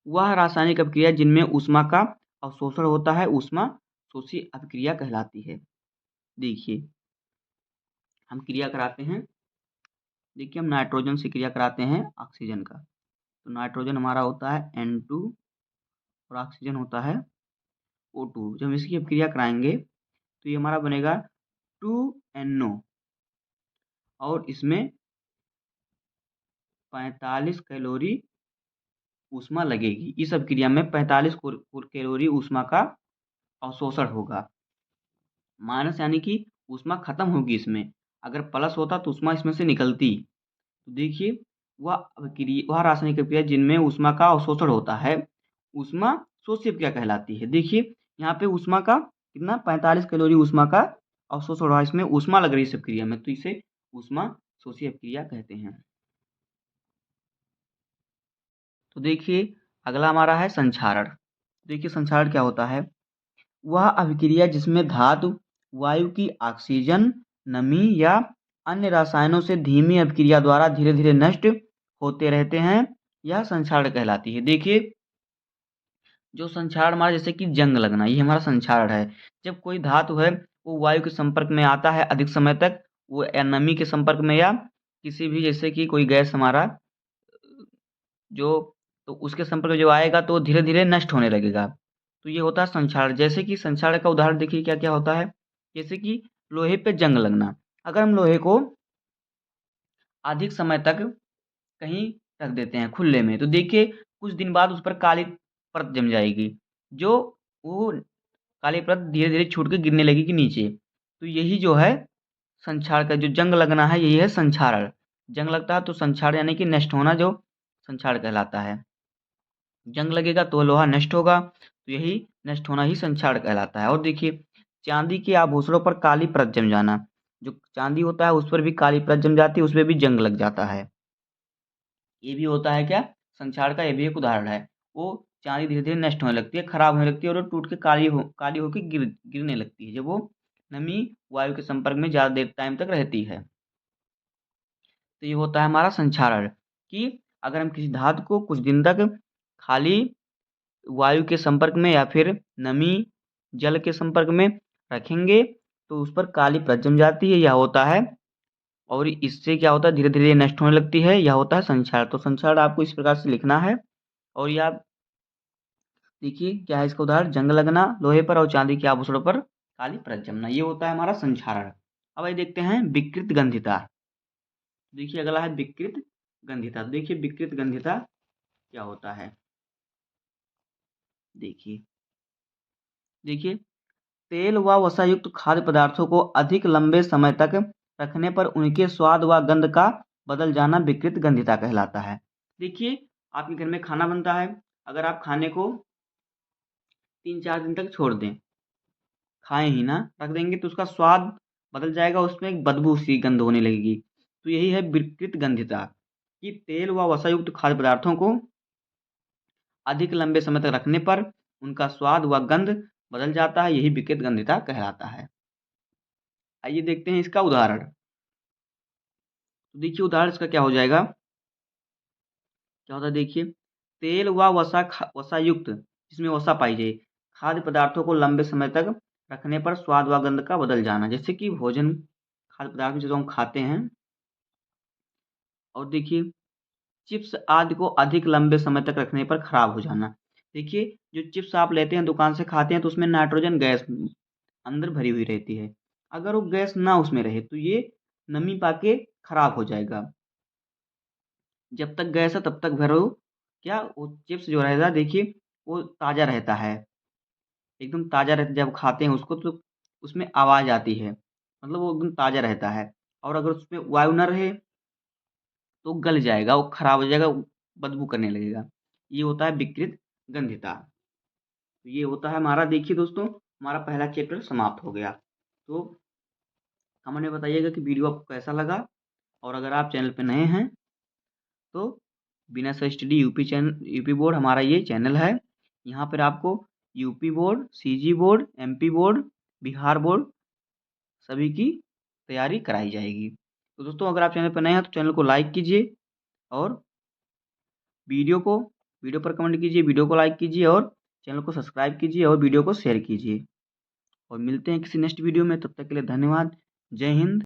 वह रासायनिक अपक्रिया जिनमें ऊष्मा का अवशोषण होता है ऊष्मा शोषी अपक्रिया कहलाती है। देखिए हम क्रिया कराते हैं, देखिए हम नाइट्रोजन से क्रिया कराते हैं ऑक्सीजन का। तो नाइट्रोजन हमारा होता है N2 और ऑक्सीजन होता है O2। जब हम इसकी क्रिया कराएंगे तो ये हमारा बनेगा 2NO, और इसमें 45 कैलोरी ऊष्मा लगेगी। इस अपक्रिया में 45 कैलोरी ऊष्मा का अवशोषण होगा। माइनस यानी कि ऊष्मा खत्म होगी इसमें, अगर प्लस होता तो ऊष्मा इसमें से निकलती। तो देखिए वह रासायनिक अपक्रिया जिनमें ऊष्मा का अवशोषण होता है ऊष्मा शोषी अपक्रिया कहलाती है। देखिए यहाँ पे ऊष्मा का कितना, 45 कैलोरी ऊष्मा का अवशोषण हो रहा है, इसमें ऊष्मा लग रही है इस अपक्रिया में, तो इसे ऊष्मा शोषी अपक्रिया कहते हैं। तो देखिए अगला हमारा है संक्षारण। देखिए संक्षारण क्या होता है, वह अभिक्रिया जिसमें धातु वायु की ऑक्सीजन, नमी या अन्य रसायनों से धीमी अभिक्रिया द्वारा धीरे धीरे नष्ट होते रहते हैं यह संक्षारण कहलाती है। देखिए, जो संक्षारण हमारा जैसे कि जंग लगना, ये हमारा संक्षारण है। जब कोई धातु है वो वायु के संपर्क में आता है अधिक समय तक, वो या नमी के संपर्क में या किसी भी जैसे कि कोई गैस हमारा जो तो उसके संपर्क में जब आएगा तो धीरे-धीरे नष्ट होने लगेगा। तो ये होता है संक्षारण। जैसे कि संक्षारण का उदाहरण देखिए क्या-क्या होता है? जैसे कि लोहे पे जंग लगना। अगर हम लोहे को अधिक समय तक कहीं रख देते हैं खुले में, तो देखिए कुछ दिन बाद उस पर काली परत जम जाएगी। जो वो काली परत धीरे-धीरे छूट के गिरने लगेगी नीचे। तो यही जो है संक्षारण का जो जंग लगना है, यही है संक्षारण। जंग लगता है तो संक्षारण यानी कि नष्ट होना जो संक्षारण कहलाता है। जंग लगेगा तो लोहा नष्ट होगा, तो यही नष्ट होना ही संक्षारण कहलाता है। और देखिए, चांदी के आभूषणों पर काली परत जम जाना, जो चांदी होता है उस पर भी काली परत जम जाती है, उसमें भी जंग लग जाता है। ये भी होता है क्या? संक्षारण का ये भी एक उदाहरण है। वो चांदी धीरे-धीरे नष्ट होने लगती है, खराब होने लगती है और वो टूट के काली होके गिरने लगती है, जब वो नमी वायु के संपर्क में ज़्यादा देर टाइम तक रहती है। तो ये होता है हमारा संक्षारण कि अगर हम किसी धातु को कुछ दिन तक खाली वायु के संपर्क में या फिर नमी जल के संपर्क में रखेंगे तो उस पर काली परत जम जाती है, यह होता है। और इससे क्या होता है धीरे-धीरे नष्ट होने लगती है, यह होता है संक्षारण। तो संक्षारण आपको इस प्रकार से लिखना है। और ये आप देखिए क्या है इसका उदाहरण, जंग लगना लोहे पर और चांदी के आभूषणों पर काली परत जमना, ये होता है हमारा संक्षारण। अब आइए देखते हैं विकृत गंधिता। देखिए अगला है विकृत गंधिता। देखिए विकृत गंधिता क्या होता है, देखिए देखिए तेल व वसायुक्त खाद्य पदार्थों को अधिक लंबे समय तक रखने पर उनके स्वाद व गंध का बदल जाना विकृत गंधिता कहलाता है। देखिए आपके घर में खाना बनता है, अगर आप खाने को 3-4 दिन तक छोड़ दें, खाएँ ही ना, रख देंगे तो उसका स्वाद बदल जाएगा, उसमें एक बदबू सी गंध होने लगेगी। तो यही है विकृत गंधिता कि तेल व वसायुक्त खाद्य पदार्थों को अधिक लंबे समय तक रखने पर उनका स्वाद व गंध बदल जाता है, यही विकृत गंधिता कहलाता है। आइए देखते हैं इसका उदाहरण। तो देखिए उदाहरण इसका क्या हो जाएगा, क्या होता है देखिए, तेल व वसायुक्त जिसमें वसा पाई जाए खाद्य पदार्थों को लंबे समय तक रखने पर स्वाद व गंध का बदल जाना। जैसे कि भोजन खाद्य पदार्थ जो हम खाते हैं, और देखिए चिप्स आदि को अधिक लंबे समय तक रखने पर खराब हो जाना। देखिए जो चिप्स आप लेते हैं दुकान से खाते हैं तो उसमें नाइट्रोजन गैस अंदर भरी हुई रहती है। अगर वो गैस ना उसमें रहे तो ये नमी पाके खराब हो जाएगा। जब तक गैस है तब तक भरो, क्या वो चिप्स जो रहेगा देखिए वो ताज़ा रहता है, एकदम ताज़ा रहता है। जब खाते हैं उसको तो उसमें आवाज़ आती है, मतलब वो एकदम ताज़ा रहता है। और अगर उसमें वायु ना रहे तो गल जाएगा, वो खराब हो जाएगा, बदबू करने लगेगा। ये होता है विकृत गंधिता। तो ये होता है हमारा, देखिए दोस्तों हमारा पहला चैप्टर समाप्त हो गया। तो हमें बताइएगा कि वीडियो आपको कैसा लगा, और अगर आप चैनल पे नए हैं तो बिना सर स्टडी यूपी बोर्ड हमारा ये चैनल है। यहाँ पर आपको UP board, CG board, MP board, Bihar board सभी की तैयारी कराई जाएगी। तो दोस्तों अगर आप चैनल पर नए हैं तो चैनल को लाइक कीजिए, और वीडियो को वीडियो पर कमेंट कीजिए, वीडियो को लाइक कीजिए, और चैनल को सब्सक्राइब कीजिए और वीडियो को शेयर कीजिए। और मिलते हैं किसी नेक्स्ट वीडियो में, तब तक के लिए धन्यवाद। जय हिंद।